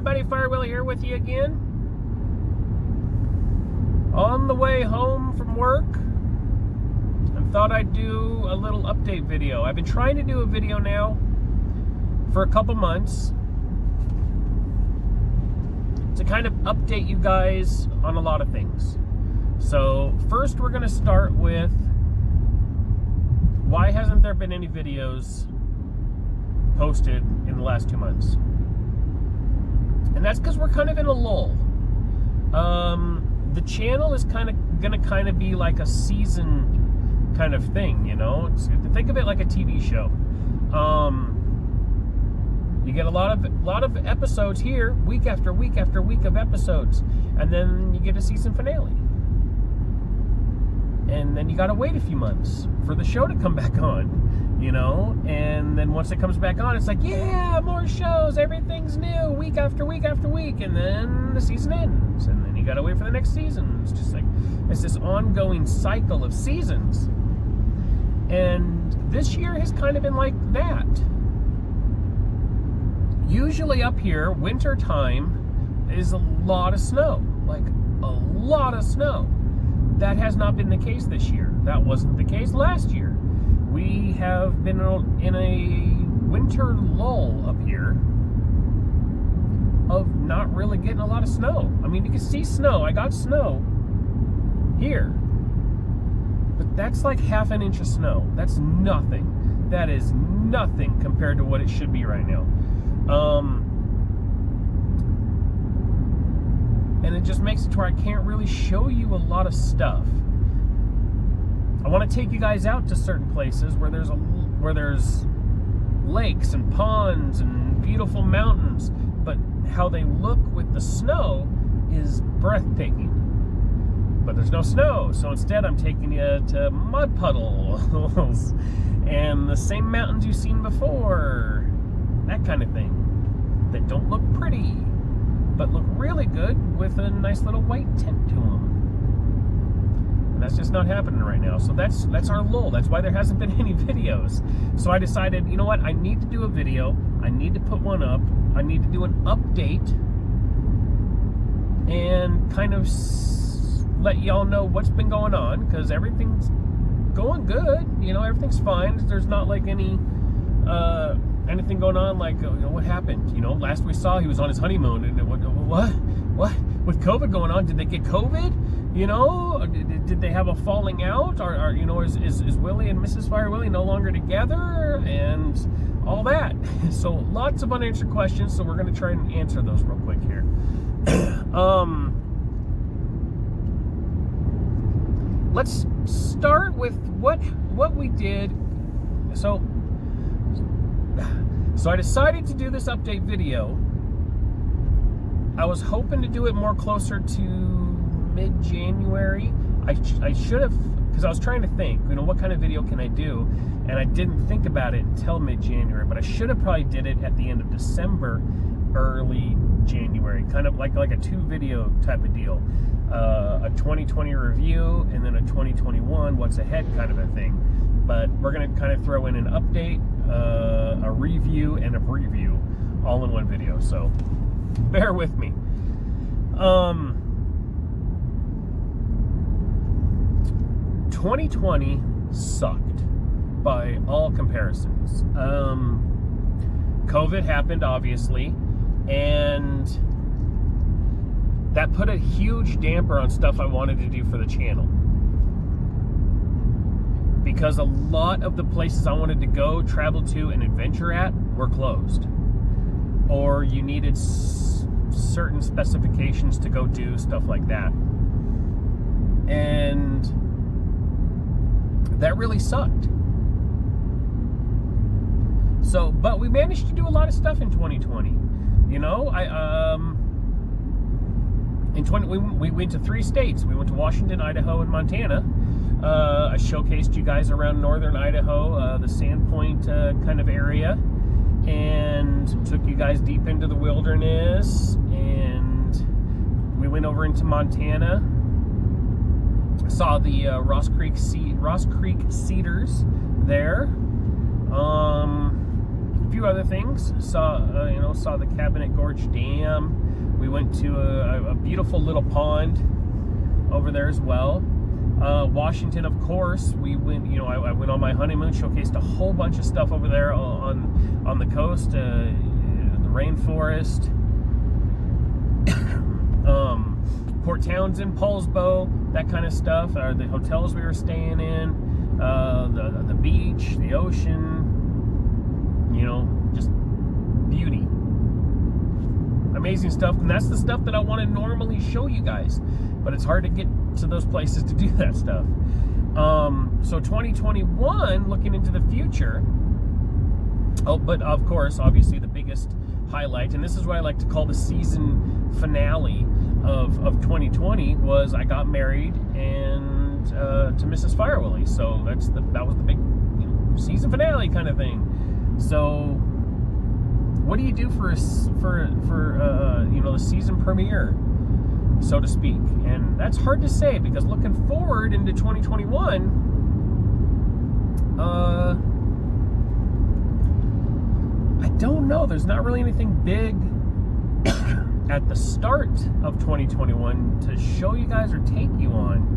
everybody, Firewilley here with you again. On the way home from work, I thought I'd do a little update video. I've been trying to do a video now for a couple months to kind of update you guys on a lot of things. So first we're going to start with why hasn't there been any videos posted in the last 2 months? And that's because we're kind of in a lull. The channel is gonna be like a season kind of thing, you know. Think of it like a TV show. You get a lot of episodes here, week after week after week of episodes, and then you get a season finale. And then you gotta wait a few months for the show to come back on, you know? And then once it comes back on, it's like, yeah, more shows, everything's new, week after week after week, and then the season ends, and then you gotta wait for the next season. It's just like, it's this ongoing cycle of seasons. And this year has kind of been like that. Usually up here, winter time is a lot of snow, like a lot of snow. That has not been the case this year. That wasn't the case last year. We have been in a winter lull up here of not really getting a lot of snow. I mean, you can see snow. I got snow here. But that's like half an inch of snow. That's nothing. That is nothing compared to what it should be right now. And it just makes it to where I can't really show you a lot of stuff. I want to take you guys out to certain places where there's lakes and ponds and beautiful mountains, but how they look with the snow is breathtaking. But there's no snow, so instead I'm taking you to mud puddles and the same mountains you've seen before, that kind of thing, that don't look pretty but look really good with a nice little white tint to them. And that's just not happening right now. So that's our lull. That's why there hasn't been any videos. So I decided, you know what? I need to do a video. I need to put one up. I need to do an update and kind of let y'all know what's been going on, because everything's going good. You know, everything's fine. There's not like anything going on, like, you know, what happened? You know, last we saw he was on his honeymoon, and what? With COVID going on, did they get COVID? You know, did they have a falling out? Or you know, is Willie and Mrs Firewilley no longer together? And all that. So lots of unanswered questions. So we're going to try and answer those real quick here. Let's start with what we did. So I decided to do this update video. I was hoping to do it more closer to mid-January. I should have, because I was trying to think, you know, what kind of video can I do? And I didn't think about it until mid-January, but I should have probably did it at the end of December, early January, kind of like a 2-video type of deal. A 2020 review and then a 2021 what's ahead kind of a thing. But we're going to kind of throw in an update, a review, and a preview all in one video. So bear with me. 2020 sucked by all comparisons. COVID happened, obviously, and that put a huge damper on stuff I wanted to do for the channel. Because a lot of the places I wanted to go, travel to, and adventure at were closed. Or you needed certain specifications to go do stuff like that. And that really sucked. So, but we managed to do a lot of stuff in 2020. You know, we went to 3 states. We went to Washington, Idaho, and Montana. I showcased you guys around northern Idaho, the Sandpoint kind of area, and took you guys deep into the wilderness. And we went over into Montana, saw the Ross Creek cedars there. few other things. Saw the Cabinet Gorge Dam. We went to a beautiful little pond over there as well. Washington, of course, we went. I went on my honeymoon, showcased a whole bunch of stuff over there on the coast, the rainforest, Port Townsend, Paulsbo, that kind of stuff. The hotels we were staying in, the beach, the ocean. Just beauty. Amazing stuff, and that's the stuff that I want to normally show you guys, but it's hard to get to those places to do that stuff. So 2021, looking into the future. Oh, but of course, obviously the biggest highlight, and this is what I like to call the season finale of 2020, was I got married and to Mrs Firewilley. So that was the big season finale kind of thing. So what do you do for the season premiere, so to speak? And that's hard to say, because looking forward into 2021, I don't know. There's not really anything big at the start of 2021 to show you guys or take you on.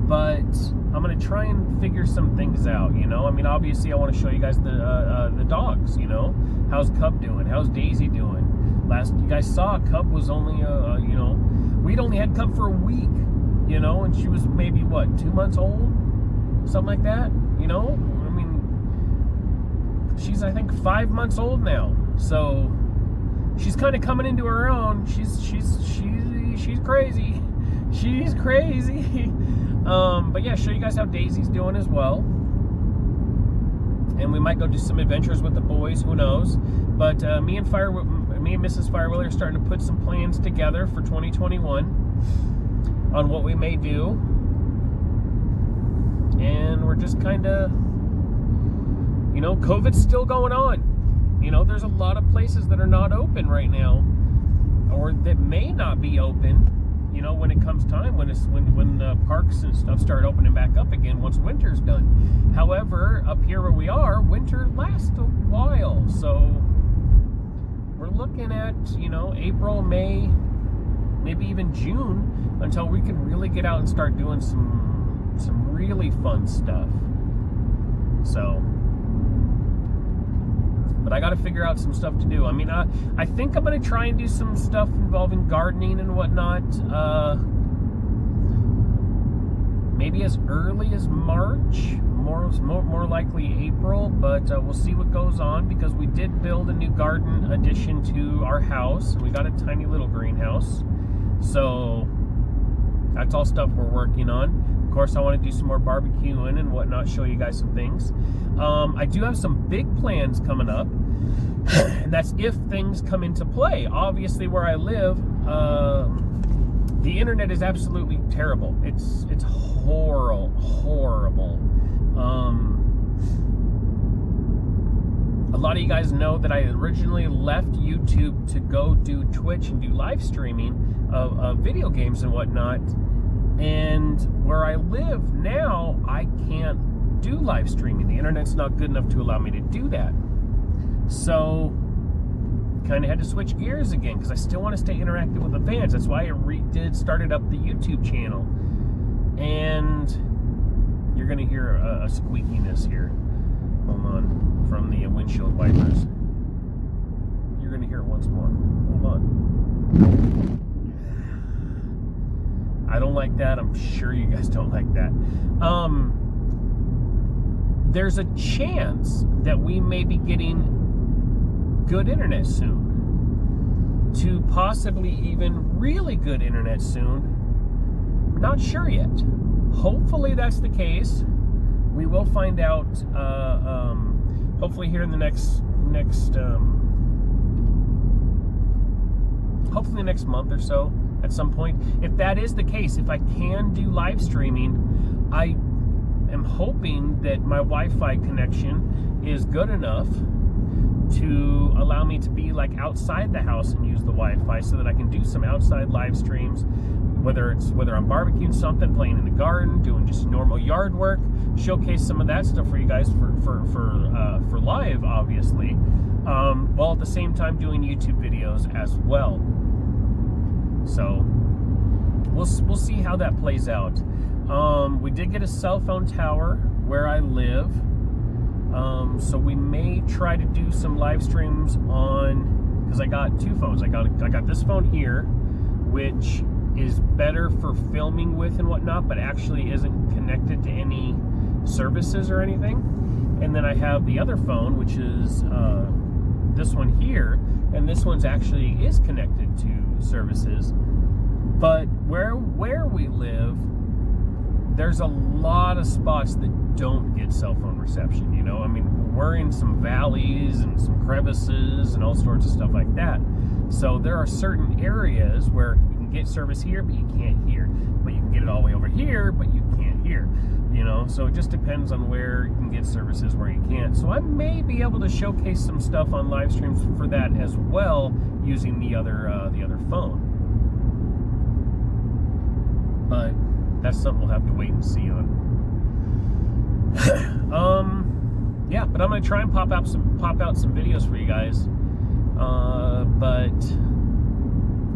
But I'm going to try and figure some things out, obviously I want to show you guys the dogs, How's Cub doing? How's Daisy doing? Last you guys saw, Cub was only, we'd only had Cub for a week, and she was maybe, 2 months old? Something like that, she's, I think, 5 months old now. So she's kind of coming into her own. She's crazy. She's crazy. But yeah, show you guys how Daisy's doing as well. And we might go do some adventures with the boys, who knows. But me and Mrs Firewilley are starting to put some plans together for 2021 on what we may do. And we're just kind of, COVID's still going on. There's a lot of places that are not open right now, or that may not be open, when it comes time, when the parks and stuff start opening back up again once winter's done. However, up here where we are, winter lasts a while, so we're looking at, April, May, maybe even June, until we can really get out and start doing some really fun stuff. So, but I got to figure out some stuff to do. I think I'm going to try and do some stuff involving gardening and whatnot. Maybe as early as March, more likely April, but we'll see what goes on, because we did build a new garden addition to our house. We got a tiny little greenhouse. So that's all stuff we're working on. Of course, I want to do some more BBQing and whatnot, show you guys some things. I do have some big plans coming up, and that's if things come into play. Obviously, where I live, the internet is absolutely terrible. It's horrible. A lot of you guys know that I originally left YouTube to go do Twitch and do live streaming of video games and whatnot. And where I live now, I can't do live streaming. The internet's not good enough to allow me to do that. So, kind of had to switch gears again, because I still want to stay interactive with the fans. That's why I started up the YouTube channel. And you're going to hear a squeakiness here. Hold on. From the windshield wipers. You're going to hear it once more. Hold on. I don't like that. I'm sure you guys don't like that. There's a chance that we may be getting good internet soon, to possibly even really good internet soon. Not sure yet. Hopefully that's the case. We will find out hopefully here in the next hopefully the next month or so, at some point. If that is the case, if I can do live streaming, I am hoping that my Wi-Fi connection is good enough to allow me to be like outside the house and use the Wi-Fi, so that I can do some outside live streams whether I'm barbecuing something, playing in the garden, doing just normal yard work, showcase some of that stuff for you guys for live, obviously, while at the same time doing YouTube videos as well. So we'll see how that plays out. We did get a cell phone tower where I live, so we may try to do some live streams on, because I got two phones. I got this phone here, which is better for filming with and whatnot, but actually isn't connected to any services or anything. And then I have the other phone, which is this one here, and this one's actually is connected to services. But where we live, there's a lot of spots that don't get cell phone reception, you know? I mean, we're in some valleys and some crevices and all sorts of stuff like that. So there are certain areas where you can get service here, but you can't hear. But you can get it all the way over here, but you can't hear, you know? So it just depends on where you can get services, where you can't. So I may be able to showcase some stuff on live streams for that as well, using the other phone. But that's something we'll have to wait and see on. Yeah, but I'm gonna try and pop out some videos for you guys. But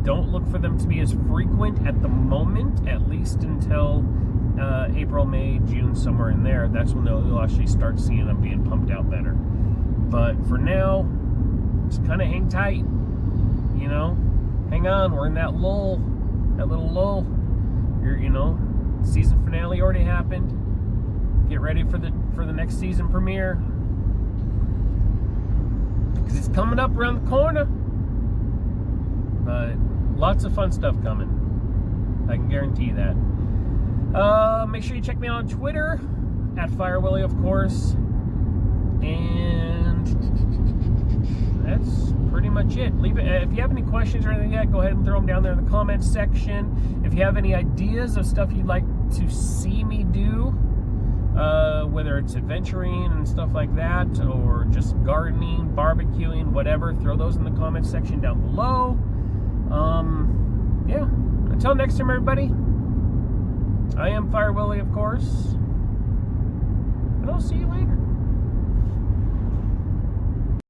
don't look for them to be as frequent at the moment, at least until April, May, June, somewhere in there. That's when you'll actually start seeing them being pumped out better. But for now, just kind of hang tight, you know? Hang on, we're in that lull, that little lull. You know, season finale already happened. Get ready for the next season premiere, because it's coming up around the corner. But lots of fun stuff coming, I can guarantee that. Make sure you check me out on Twitter at Firewilley, of course, and that's pretty much it. Leave it. If you have any questions or anything like that, go ahead and throw them down there in the comments section. If you have any ideas of stuff you'd like to see me do, whether it's adventuring and stuff like that, or just gardening, barbecuing, whatever, throw those in the comments section down below. Yeah. Until next time, everybody, I am Firewilley, of course, and I'll see you later.